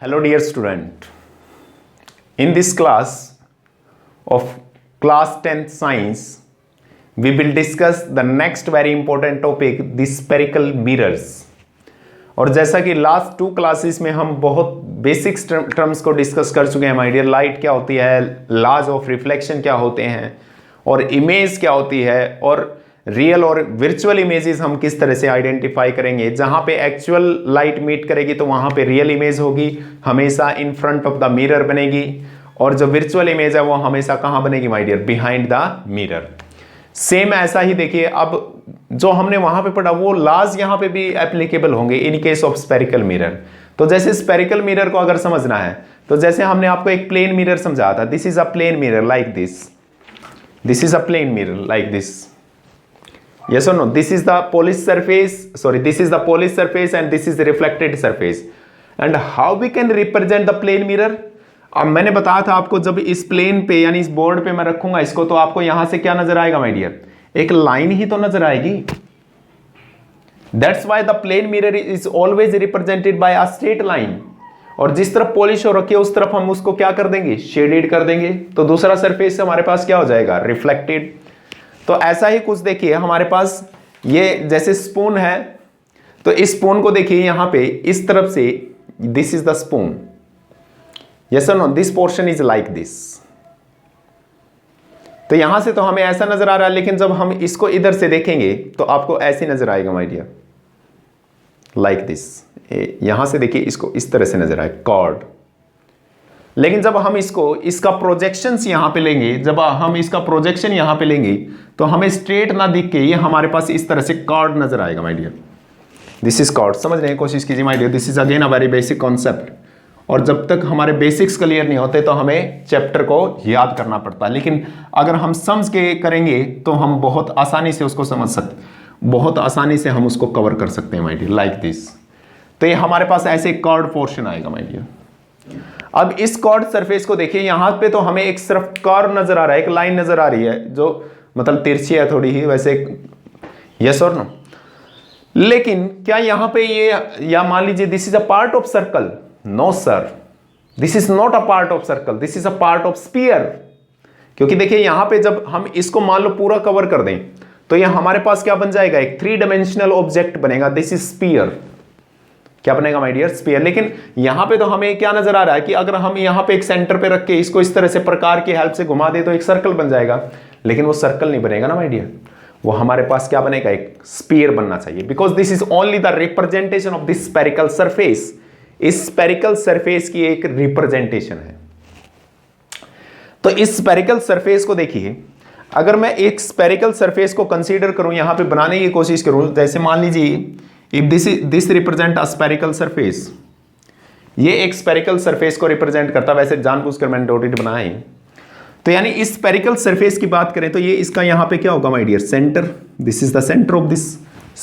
Hello dear student, in this class of class 10th science we will discuss the next very important topic, the spherical mirrors. और जैसा कि last two classes में हम बहुत basics terms को discuss कर चुके हैं माय डियर, लाइट क्या होती है, लॉज ऑफ रिफ्लेक्शन क्या होते हैं और इमेज क्या होती है और रियल और वर्चुअल इमेजेस हम किस तरह से आइडेंटिफाई करेंगे। जहां पे एक्चुअल लाइट मीट करेगी तो वहां पे रियल इमेज होगी, हमेशा in front of the mirror बनेगी, और जो वर्चुअल इमेज है वो हमेशा कहां बनेगी my dear, behind the mirror. Same ऐसा ही देखिए, अब जो हमने वहां पे पढ़ा वो लॉज यहां पे भी एप्लीकेबल होंगे इन केस ऑफ स्फेरिकल मिरर। तो जैसे स्फेरिकल मिरर को अगर समझना है तो जैसे हमने आपको एक प्लेन मिरर समझाया था, this is a plane mirror like this is a plane mirror like this, yes or no, this is the polished surface, sorry, this is the polished surface and this is the reflected surface. And how we can represent the plane mirror? अब मैंने बताया था आपको, जब इस plane पे यानी इस बोर्ड पे मैं रखूंगा इसको तो आपको यहां से क्या नजर आएगा माय डियर, एक लाइन ही तो नजर आएगी। That's why the plane mirror is always represented by a straight line. और जिस तरफ पॉलिश हो रखी है उस तरफ हम उसको क्या कर देंगे, शेडेड कर देंगे, तो दूसरा सरफेस हमारे पास क्या हो जाएगा, रिफ्लेक्टेड। तो ऐसा ही कुछ देखिए हमारे पास, ये जैसे स्पून है तो इस स्पून को देखिए यहां पे इस तरफ से, this is the spoon, yes or no, this portion is like this. तो यहां से तो हमें ऐसा नजर आ रहा है, लेकिन जब हम इसको इधर से देखेंगे तो आपको ऐसे नजर आएगा माय डियर, लाइक दिस। यहां से देखिए इसको इस तरह से नजर आए कॉर्ड, लेकिन जब हम इसका प्रोजेक्शंस यहां पे लेंगे, जब हम इसका प्रोजेक्शन यहां पे लेंगे तो हमें स्ट्रेट ना दिख के ये हमारे पास इस तरह से कॉर्ड नजर आएगा my dear, this is chord. समझने की कोशिश कीजिए my dear, this is again a very basic concept, और जब तक हमारे बेसिक्स क्लियर नहीं होते तो हमें चैप्टर को याद करना पड़ता है, लेकिन अगर हम समझ के करेंगे तो हम बहुत आसानी से उसको समझ सकते, बहुत आसानी से हम उसको कवर कर सकते हैं माय डियर, लाइक दिस। तो ये हमारे पास ऐसे कॉर्ड पोर्शन आएगा माय डियर। अब इस कॉर्ड सरफेस को देखिए, यहां पे तो हमें एक सिर्फ कर्व नजर आ रहा है, एक लाइन नजर आ रही है जो मतलब तिरछी है थोड़ी ही वैसे, यस और नो। लेकिन क्या यहां पे ये, या मान लीजिए this is a part of circle, no sir, this is not a part of circle, this is a part of sphere. क्योंकि देखिए यहां पे जब हम इसको मान लो पूरा कवर कर दें तो ये हमारे पास क्या बन जाएगा, एक 3 डायमेंशनल ऑब्जेक्ट बनेगा, दिस इज स्फीयर। क्या बनेगा माय डियर, स्फीयर। लेकिन यहां पे तो हमें क्या नजर आ रहा है कि अगर हम यहां पे एक सेंटर पे रख के इसको इस तरह से प्रकार की हेल्प से घुमा दे तो एक सर्कल बन जाएगा, लेकिन वो सर्कल नहीं बनेगा ना माय डियर, वो हमारे पास क्या बनेगा, एक स्फीयर बनना चाहिए, because this is only the representation of this spherical surface. इस स्फेरिकल सरफेस की एक रिप्रेजेंटेशन है। तो इस स्फेरिकल सरफेस को देखिए, अगर मैं एक स्फेरिकल सरफेस को कंसीडर करूं, यहां पे बनाने की कोशिश करूं, जैसे मान लीजिए if this represent a spherical surface, ये एक स्फेरिकल सरफेस को रिप्रेजेंट करता, वैसे जानबूझकर मैंने डॉटेड बनाया है। तो यानी इस स्फेरिकल सरफेस की बात करें तो ये इसका यहां पे क्या होगा my dear, centre, this is the centre of this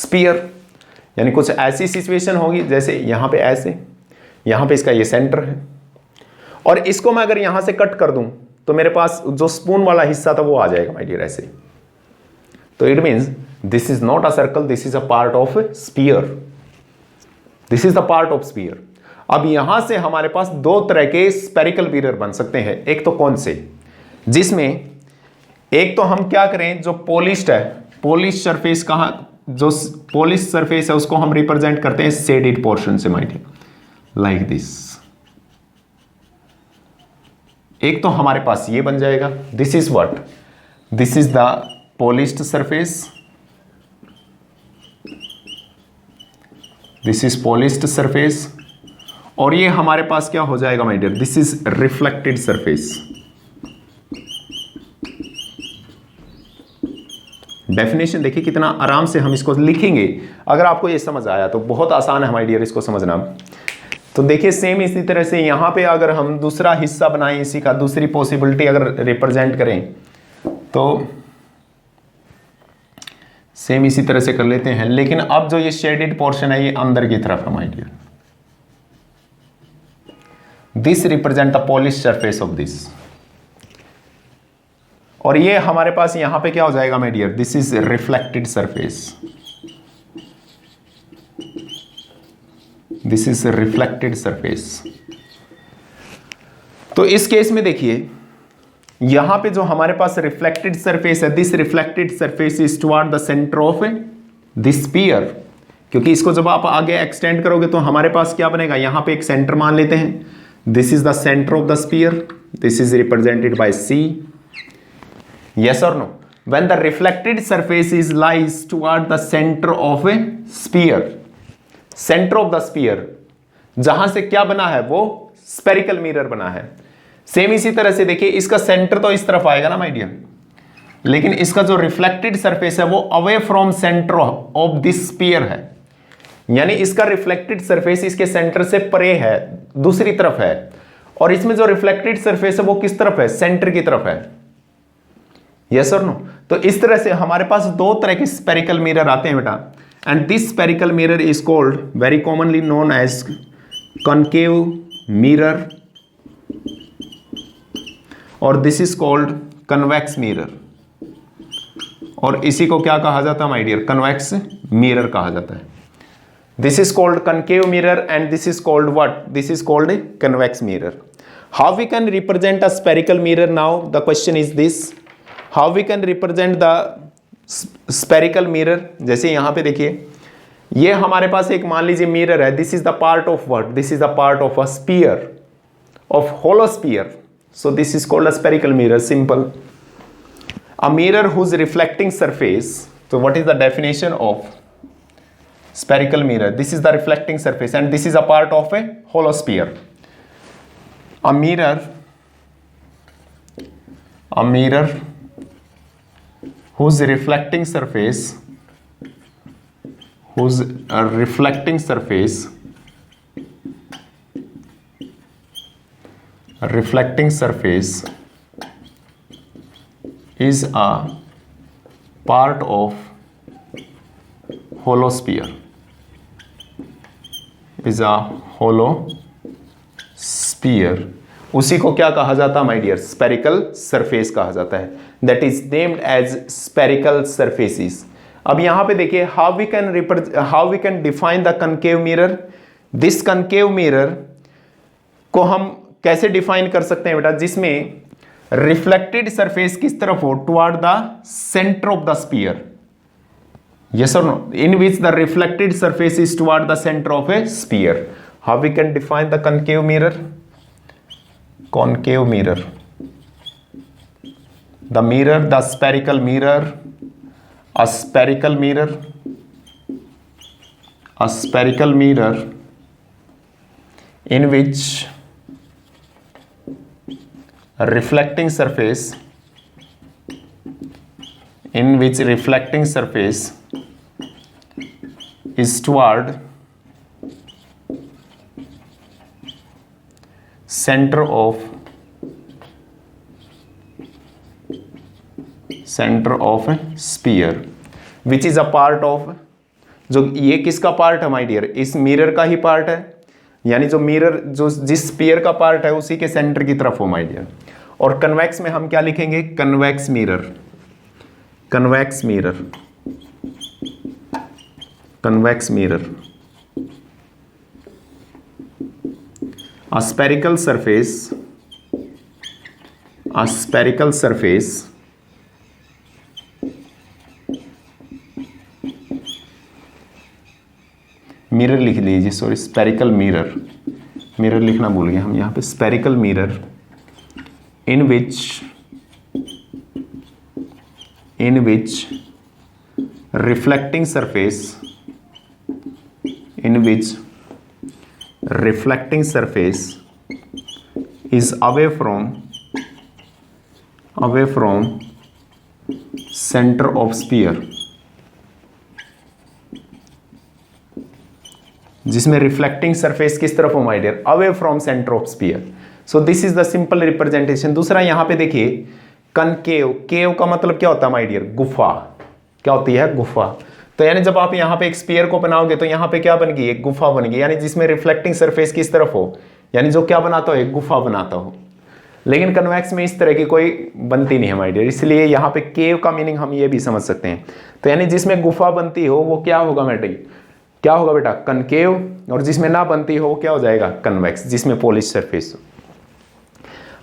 sphere. यानी कुछ ऐसी सिचुएशन होगी जैसे यहां पे ऐसे, यहां पे इसका ये सेंटर है, और इसको मैं अगर यहां से कट कर दूं तो मेरे पास जो स्पून वाला हिस्सा था वो आ जाएगा माय डियर ऐसे। तो it means this is not a circle, this is a part of sphere, this is the part of sphere. अब यहां से हमारे पास दो तरह के स्फेरिकल मिरर बन सकते हैं। एक तो कौन से, जिसमें एक तो हम क्या करें, जो पॉलिश्ड है, पॉलिश सरफेस, कहां जो पॉलिश सरफेस है उसको हम रिप्रेजेंट करते हैं शेडेड पोर्शन से माय डियर, लाइक दिस। एक तो हमारे पास ये बन जाएगा, this is what, this is the polished surface, this is polished surface, और ये हमारे पास क्या हो जाएगा my dear, this is reflected surface. Definition देखिए कितना आराम से हम इसको लिखेंगे, अगर आपको ये समझ आया तो बहुत आसान है माय डियर इसको समझना। तो देखिए सेम इसी तरह से यहां पे अगर हम दूसरा हिस्सा बनाएं, इसी का दूसरी पॉसिबिलिटी अगर रिप्रेजेंट करें तो सेम इसी तरह से कर लेते हैं, लेकिन अब जो ये शेडेड पोर्शन है ये अंदर की तरफ है my dear, this represent the polish surface of this, और ये हमारे पास यहां पे क्या हो जाएगा my dear, this is reflected surface, this is reflected surface. तो इस केस में देखिए यहां पे जो हमारे पास रिफ्लेक्टेड सरफेस है, this reflected surface is toward the centre of this sphere, क्योंकि इसको जब आप आगे एक्सटेंड करोगे तो हमारे पास क्या बनेगा, यहां पे एक सेंटर मान लेते हैं, this is the centre of the sphere, this is represented bye C. yes or no? When the reflected surface is lies toward the center of a sphere, center of the sphere, जहां से क्या बना है, वो spherical mirror बना है। Same इसी तरह से देखिए इसका सेंटर तो इस तरफ आएगा ना माय डियर, लेकिन इसका जो रिफ्लेक्टेड सरफेस है वो away from centre of this sphere है, यानी इसका रिफ्लेक्टेड सरफेस इसके सेंटर से परे है, दूसरी तरफ है, और इसमें जो रिफ्लेक्टेड सरफेस है वो किस तरफ है, सेंटर की तरफ है। Yes or no? तो इस तरह से हमारे पास दो तरह के स्पेरिकल मिरर आते हैं बेटा, and this spherical mirror is called very commonly known as concave mirror, और this is called convex mirror, और इसी को क्या कहा जाता है माय डियर, कन्वेक्स मिरर कहा जाता है। This is called concave mirror and this is called what, this is called a convex mirror. How we can represent a spherical mirror now, the question is this, how we can represent the spherical mirror. जैसे यहां पे देखिए ये हमारे पास एक मान लीजिए mirror है, this is the part of what, this is the part of a sphere, of hollow sphere, so this is called a spherical mirror, simple. A mirror whose reflecting surface, so what is the definition of spherical mirror? This is the reflecting surface and this is a part of a hollow sphere. A mirror whose reflecting surface is a part of hollow sphere, is a hollow sphere, उसी को क्या कहा जाता है my dear, spherical surface कहा जाता है, that is named as spherical surfaces. अब यहां पे देखिए how we can define the concave mirror. This concave mirror को हम कैसे डिफाइन कर सकते हैं बेटा, जिसमें रिफ्लेक्टेड सरफेस किस तरफ हो, toward the centre of the sphere, yes or no, in which the reflected surface is toward the centre of a sphere. How we can define the concave mirror, concave mirror, the spherical mirror, a spherical mirror in which a reflecting surface is toward center of a sphere which is a part of, जो ये किसका part है my dear, इस mirror का ही part है, यानी जो mirror जो जिस स्फीयर का पार्ट है उसी के सेंटर की तरफ हो माय डियर। और कन्वेक्स में हम क्या लिखेंगे, convex mirror, convex mirror, convex mirror, a spherical surface mirror लिख लीजिए, सॉरी स्पेरिकल मिरर, मिरर लिखना भूल गए हम यहाँ पे, spherical mirror in which reflecting surface is away from center of sphere, जिसमें रिफ्लेक्टिंग सरफेस किस तरफ हो my dear, away from centre of sphere. So this is the simple representation. दूसरा यहां पे देखिए कनकेव, केव का मतलब क्या होता है माय डियर, गुफा, क्या होती है, गुफा। तो यानी जब आप यहाँ पे एक स्फीयर को बनाओगे तो यहाँ पे क्या बन गई, एक गुफा बन गई, यानी जिसमें रिफ्लेक्टिंग सरफेस किस तरफ हो, यानी जो क्या बनाता हो, एक गुफा बनाता हो। लेकिन कन्वेक्स में इस तरह की कोई बनती नहीं है माय डियर, इसलिए यहाँ पे केव का मीनिंग हम ये भी समझ सकते हैं। तो यानी जिसमें गुफा बनती हो वो क्या होगा मैडम, क्या होगा बेटा, कनकेव, और जिसमें ना बनती हो वो क्या हो जाएगा, कन्वेक्स, जिसमें पॉलिश सरफेस हो।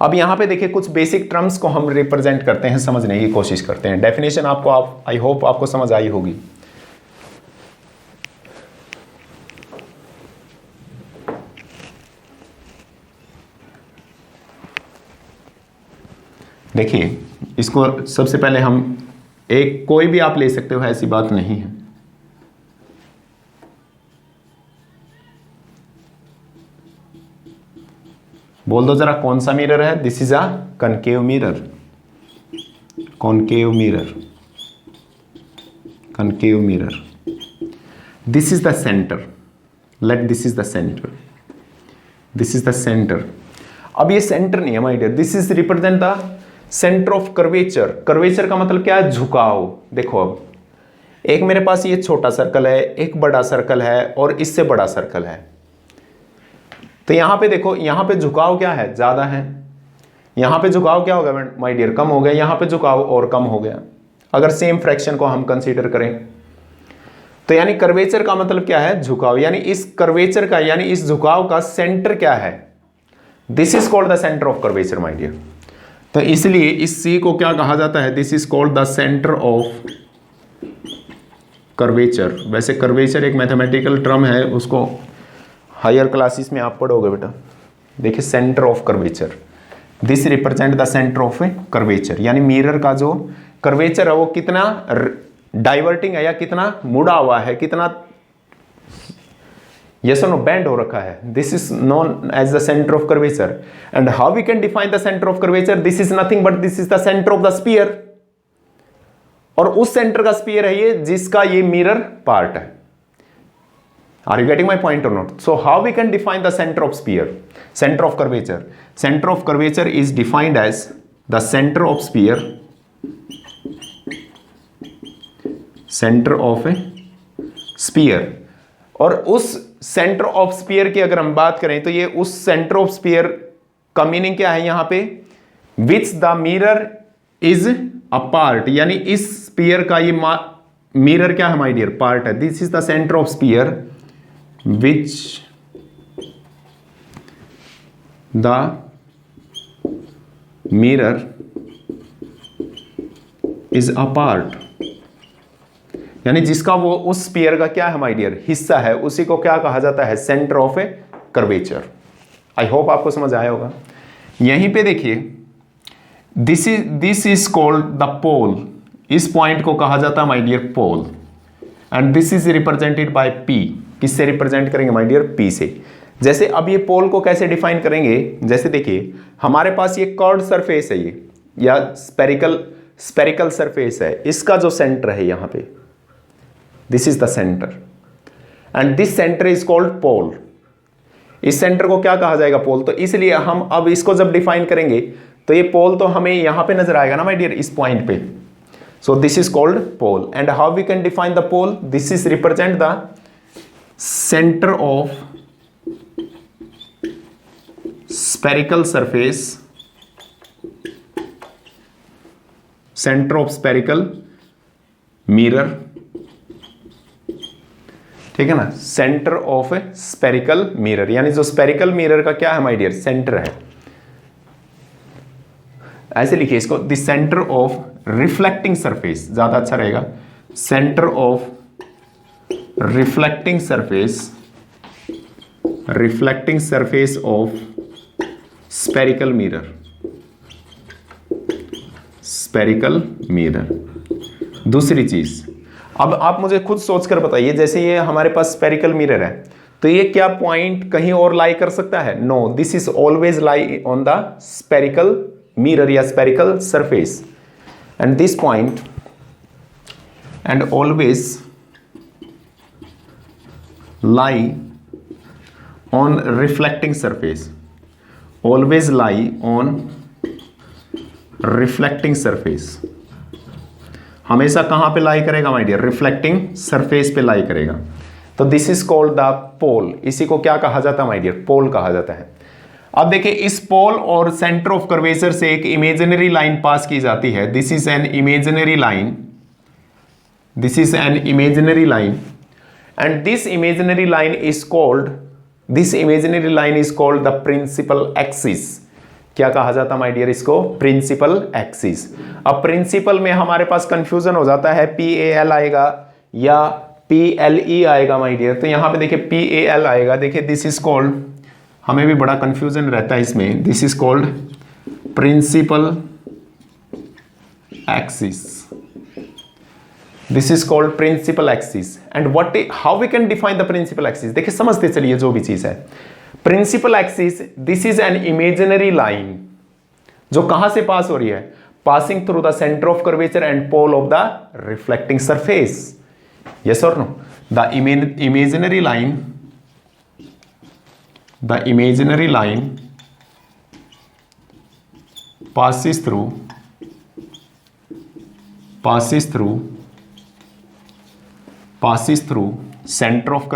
अब यहाँ पे देखिए कुछ बेसिक टर्म्स को हम रिप्रेजेंट करते हैं, समझने की कोशिश करते हैं। डेफिनेशन आपको आई होप आपको समझ आई होगी। देखिए इसको सबसे पहले हम एक कोई भी आप ले सकते हो, ऐसी बात नहीं है। बोल दो जरा कौन सा मिरर है? This is a concave mirror, concave mirror, concave mirror. This is the centre, let this is the centre, this is the centre. अब ये सेंटर नहीं है my dear, this is represent the centre of curvature. Curvature का मतलब क्या है? झुकाव। देखो अब एक मेरे पास ये छोटा सर्कल है, एक बड़ा सर्कल है और इससे बड़ा सर्कल है। तो यहां पे देखो, यहां पे झुकाव क्या है? ज्यादा है। यहां पे झुकाव क्या होगा माय डियर? कम हो गया। यहां पे झुकाव और कम हो गया, अगर सेम फ्रैक्शन को हम कंसीडर करें तो। यानी कर्वेचर का मतलब क्या है? झुकाव। यानी इस कर्वेचर का, यानी इस झुकाव का सेंटर क्या है? This is called the centre of curvature my dear. तो इसलिए इस सी को क्या कहा जाता है? This is called the centre of curvature. वैसे कर्वेचर एक मैथमेटिकल टर्म है, उसको हायर क्लासेस में आप पढ़ोगे बेटा। देखिए centre of curvature, this represent the centre of curvature. यानी मिरर का जो कर्वेचर है वो कितना डाइवर्टिंग है या कितना मुड़ा हुआ है, कितना yes or no बेंड हो रखा है। This is known as the centre of curvature. And how we can define the centre of curvature? This is nothing but this is the centre of the sphere. और उस center का sphere है ये जिसका ये मिरर पार्ट है। Are you getting my point or not? So how we can define the centre of sphere, center of curvature? Center of curvature is defined as the centre of sphere, center of a sphere. और उस centre of sphere की अगर हम बात करें तो ये उस सेंटर ऑफ स्फीयर का मीनिंग क्या है यहां पे? Which the mirror is a part. यानी इस स्फीयर का ये मिरर क्या है माय डियर? पार्ट है। This is the centre of sphere which the mirror is a part. यानी जिसका वो उस स्फीयर का क्या है माय डियर? हिस्सा है, उसी को क्या कहा जाता है? Centre of a curvature. I hope आपको समझ आया होगा। यहीं पे देखिए this is called the pole. इस पॉइंट को कहा जाता है my dear pole. And this is represented by P. किससे रिप्रेजेंट करेंगे माय डियर? पी से। जैसे अब ये पोल को कैसे डिफाइन करेंगे? जैसे देखिए हमारे पास ये कर्व्ड सरफेस है ये, या स्पेरिकल सरफेस है, इसका जो सेंटर है यहां पे, this is the centre and this centre is called pole. इस सेंटर को क्या कहा जाएगा? पोल। तो इसलिए हम अब इसको जब डिफाइन करेंगे तो ये पोल तो हमें यहां पे नजर आएगा ना माय डियर, इस पॉइंट पे। So this is called pole. And how we can define the pole? This is represent the centre of spherical surface, centre of spherical mirror, ठीक है ना? Centre of a spherical mirror. यानी जो spherical mirror का क्या है my dear? Centre है। ऐसे लिखिए इसको, the centre of reflecting surface, ज्यादा अच्छा रहेगा। Centre of reflecting surface, reflecting surface of spherical mirror, spherical mirror. दूसरी चीज, अब आप मुझे खुद सोचकर बताइए, जैसे ये हमारे पास स्पेरिकल मिरर है तो ये क्या पॉइंट कहीं और लाई कर सकता है? No, this is always lie on the spherical mirror या spherical surface. And this point and always lie on reflecting surface, always lie on reflecting surface. हमेशा कहां पे लाई करेगा माय डियर? रिफ्लेक्टिंग सरफेस पे लाई करेगा। तो दिस इज कॉल्ड द पोल। इसी को क्या कहा जाता है माय डियर? पोल कहा जाता है। अब देखिए इस पोल और सेंटर ऑफ कर्वेचर से एक इमेजिनरी लाइन पास की जाती है। This is an imaginary line, this is an imaginary line and this imaginary line is called, this imaginary line is called the principal axis. क्या कहा जाता माय डियर इसको? Principal axis. अब प्रिंसिपल में हमारे पास कंफ्यूजन हो जाता है, PAL आएगा या PLE आएगा माय डियर। तो यहां पे देखिए PAL आएगा, देखिए दिस इज कॉल्ड, हमें भी बड़ा कंफ्यूजन रहता है इसमें, this is called principal axis. This is called principal axis. And what, how we can define the principal axis? देखिए समझते चलिए जो भी चीज है। Principal axis, this is an imaginary line जो कहां से पास हो रही है? Passing through the centre of curvature and pole of the reflecting surface. Yes or no? The imaginary line passes through center of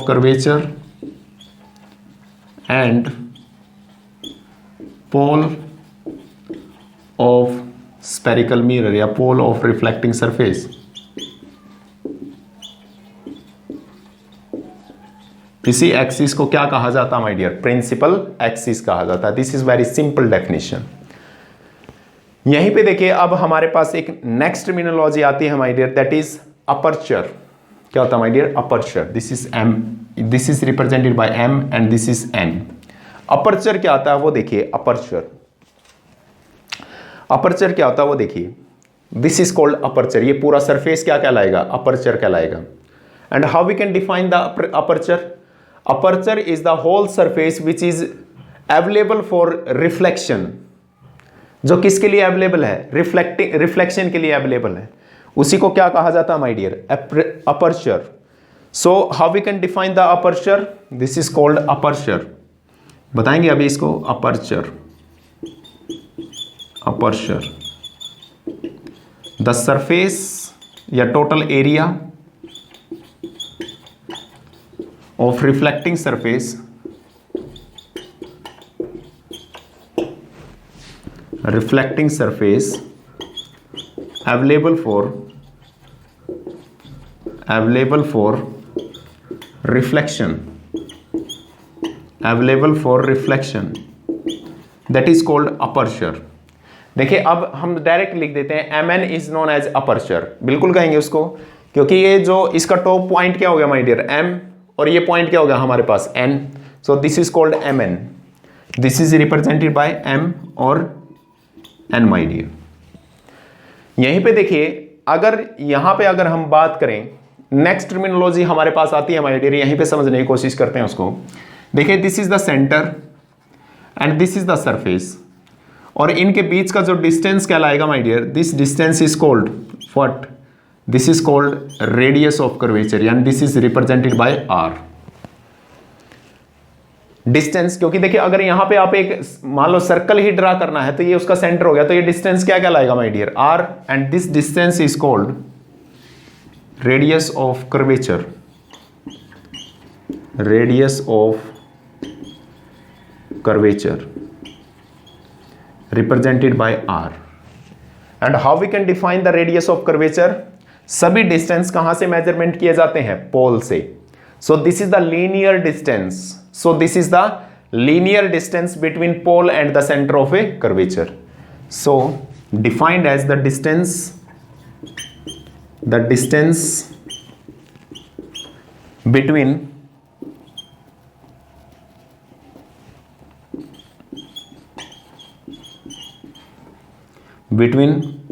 curvature and pole of spherical mirror या pole of reflecting surface। इसी axis को क्या कहा जाता है my dear? Principal axis कहा जाता है। This is very simple definition. यहीं पे देखिए अब हमारे पास एक नेक्स्ट टर्मिनोलॉजी आती है my dear, that is aperture. क्या होता है my dear? Aperture. This is M, this is represented by M and this is N। Aperture क्या होता है वो देखिए। अपर्चर क्या होता है वो देखिए। This is called aperture. ये पूरा सरफेस क्या कहलाएगा? अपर्चर कहलाएगा। And how we can define the aperture? Aperture is the whole surface which is available for reflection. जो किसके लिए अवेलेबल है? रिफ्लेक्शन के लिए अवेलेबल है, उसी को क्या कहा जाता है my dear? Aperture. So how we can define the aperture? This is called aperture. बताएंगे अभी इसको। अपर्चर द सरफेस या total area of reflecting surface available for reflection, that is called aperture। देखिए अब हम डायरेक्ट लिख देते हैं MN is known as aperture. बिल्कुल कहेंगे उसको, क्योंकि ये जो इसका टॉप पॉइंट क्या हो गया माय डियर? M, और ये पॉइंट क्या हो गया हमारे पास? N। So this is called MN। This is represented by M और N माय डियर। यहीं पे देखिए अगर यहां पे अगर हम बात करें, नेक्स्ट टर्मिनोलॉजी हमारे पास आती है माय डियर, यहीं पे समझने की कोशिश करते हैं उसको। देखिए this is the centre and this is the surface, और इनके बीच का जो डिस्टेंस कहलाएगा my dear, this distance is called what? This is called radius of curvature, यानी this is represented by R। Distance, क्योंकि देखिए अगर यहां पे आप एक मान लो सर्कल ही ड्रा करना है तो ये उसका सेंटर हो गया, तो ये डिस्टेंस क्या कहलाएगा my dear? R। And this distance is called radius of curvature, represented by R। and how we can define the radius of curvature? सभी डिस्टेंस कहां से मेजरमेंट किए जाते हैं? पोल से। so this is the linear distance, between pole and the center of a curvature। so defined as the distance between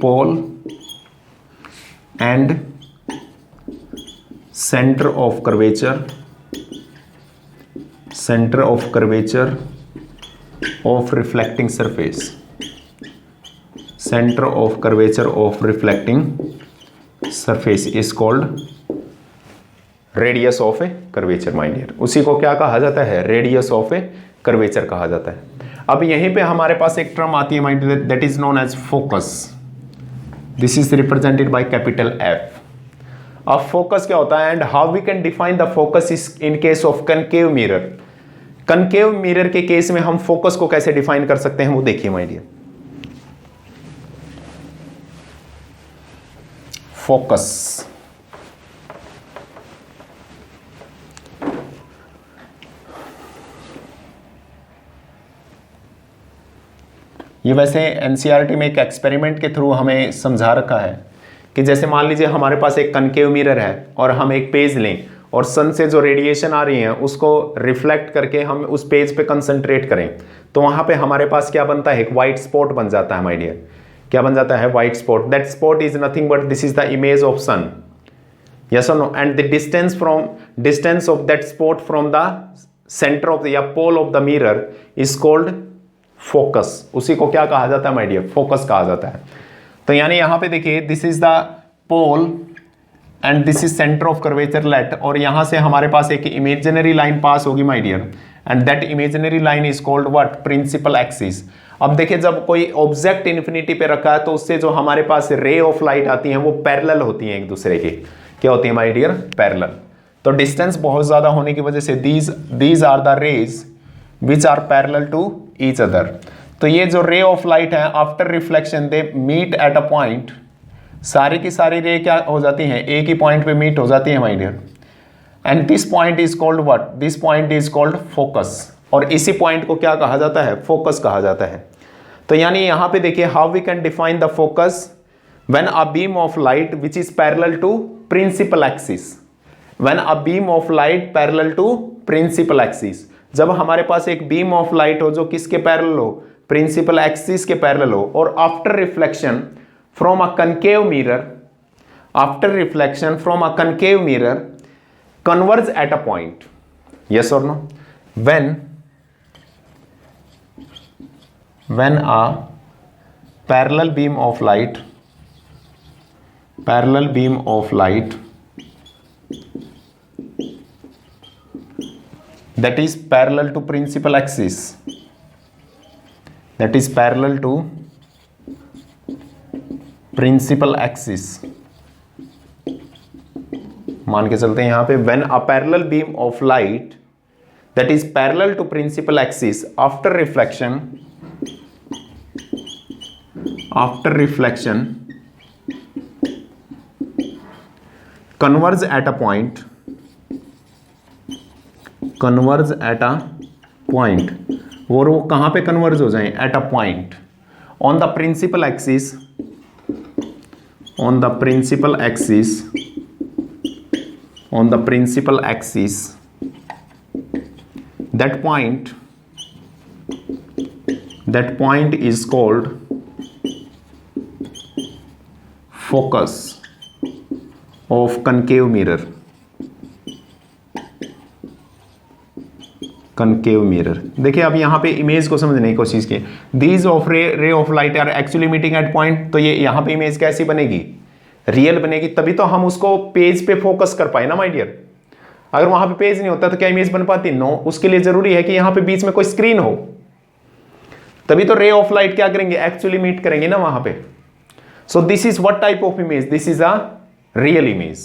pole and center of curvature of reflecting surface, is called radius of a curvature my dear। उसी को क्या कहा जाता है? radius of a curvature कहा जाता है। अब यहीं पे हमारे पास एक टर्म आती है my dear, that is known as focus. This is represented by capital F। अब फोकस क्या होता है and how we can define the focus is in case of concave mirror. Concave mirror के केस में हम focus को कैसे define कर सकते हैं वो देखिए माय डियर। फोकस, ये वैसे एनसीईआरटी में एक एक्सपेरिमेंट के थ्रू हमें समझा रखा है कि जैसे मान लीजिए हमारे पास एक कनकेव मिरर है और हम एक पेज लें और सन से जो रेडिएशन आ रही है उसको रिफ्लेक्ट करके हम उस पेज पे कंसंट्रेट करें, तो वहां पे हमारे पास क्या बनता है, एक वाइट स्पॉट बन जाता है माय डियर। क्या बन जाता है, white spot. That spot is nothing but this is the image of sun, yes or no, and the distance of that spot from the center of the या pole of the mirror is called focus। उसी को क्या कहा जाता है my dear, focus कहा जाता है। तो यानी यहां पे देखिए this is the pole and this is centre of curvature let, और यहां से हमारे पास एक इमेजिनरी लाइन पास होगी my dear, and that imaginary line is called what, principal axis. अब देखिए जब कोई ऑब्जेक्ट इन्फिनिटी पे रखा है तो उससे जो हमारे पास रे ऑफ लाइट आती है वो पैरेलल होती हैं एक दूसरे के। क्या होती है माय डियर, पैरेलल। तो डिस्टेंस बहुत ज्यादा होने की वजह से these are the rays which are parallel to each other. तो ये जो रे ऑफ लाइट है after reflection they meet at a point, सारी की सारी रे क्या हो जाती हैं, एक ही पॉइंट पे मीट हो जाती है my dear, and this point is called what, this point is called focus. और इसी पॉइंट को क्या कहा जाता है, फोकस कहा जाता है। तो यानी यहां पे देखिए how we can define the focus when a beam of light which is parallel to principal axis, when a beam of light parallel to principal axis, जब हमारे पास एक बीम ऑफ लाइट हो जो किसके पैरेलल हो, प्रिंसिपल एक्सिस के parallel हो, और after reflection from a concave mirror, after reflection from a concave mirror converge eight a point, yes or no, when a parallel beam of light that is parallel to principal axis, मान के चलते हैं यहां पे, when a parallel beam of light that is parallel to principal axis after reflection converge at a point, और वो कहां पे कन्वर्ज हो जाएं, at a point on the principal axis, that point is called focus of concave mirror, देखिए अब यहां पे इमेज को समझने की कोशिश की, these of ray of light are actually meeting at point. तो ये यहां पे इमेज कैसी बनेगी, रियल बनेगी, तभी तो हम उसको पेज पे फोकस कर पाए ना माय डियर। अगर वहां पे पेज नहीं होता तो क्या इमेज बन पाती, नो। उसके लिए जरूरी है कि यहां पे बीच में कोई स्क्रीन हो, तभी तो रे ऑफ लाइट क्या करेंगे, एक्चुअली मीट करेंगे ना वहां पे। So this is what type of image, this is a real image.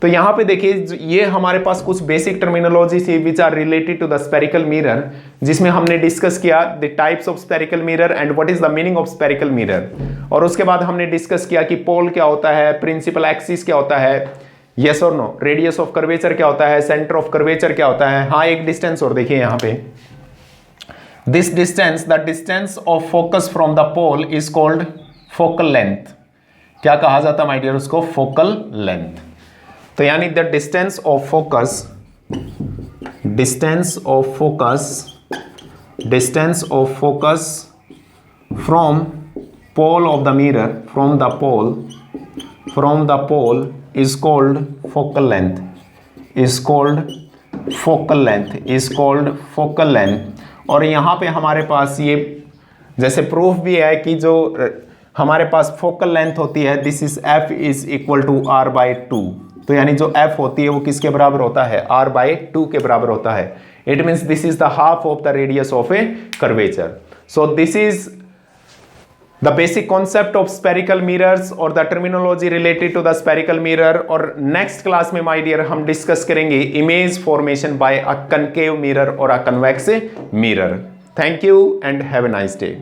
तो यहां पे देखिए ये हमारे पास कुछ बेसिक टर्मिनोलॉजी थी which are related to the spherical mirror, जिसमें हमने डिस्कस किया the types of spherical mirror and what is the meaning of spherical mirror. और उसके बाद हमने डिस्कस किया कि पोल क्या होता है, प्रिंसिपल एक्सिस क्या होता है, yes or no, radius of curvature क्या होता है, सेंटर ऑफ कर्वेचर क्या होता है। हाँ एक डिस्टेंस और देखिए यहां पे, this distance, the distance of focus from the pole is called focal length. क्या कहा जाता है माय डियर उसको, फोकल लेंथ। तो यानी the distance of focus from pole of the mirror, from the pole is called focal length, और यहाँ पे हमारे पास ये जैसे प्रूफ भी है कि जो हमारे पास फोकल लेंथ होती है, this is f is equal to r/2। तो यानी जो f होती है वो किसके बराबर होता है, r/2 के बराबर होता है। It means this is the half of the radius of a curvature. So this is the basic concept of spherical mirrors और the terminology related to the spherical mirror। और next class में my dear हम discuss करेंगे image formation by a concave mirror or a convex mirror। Thank you and have a nice day।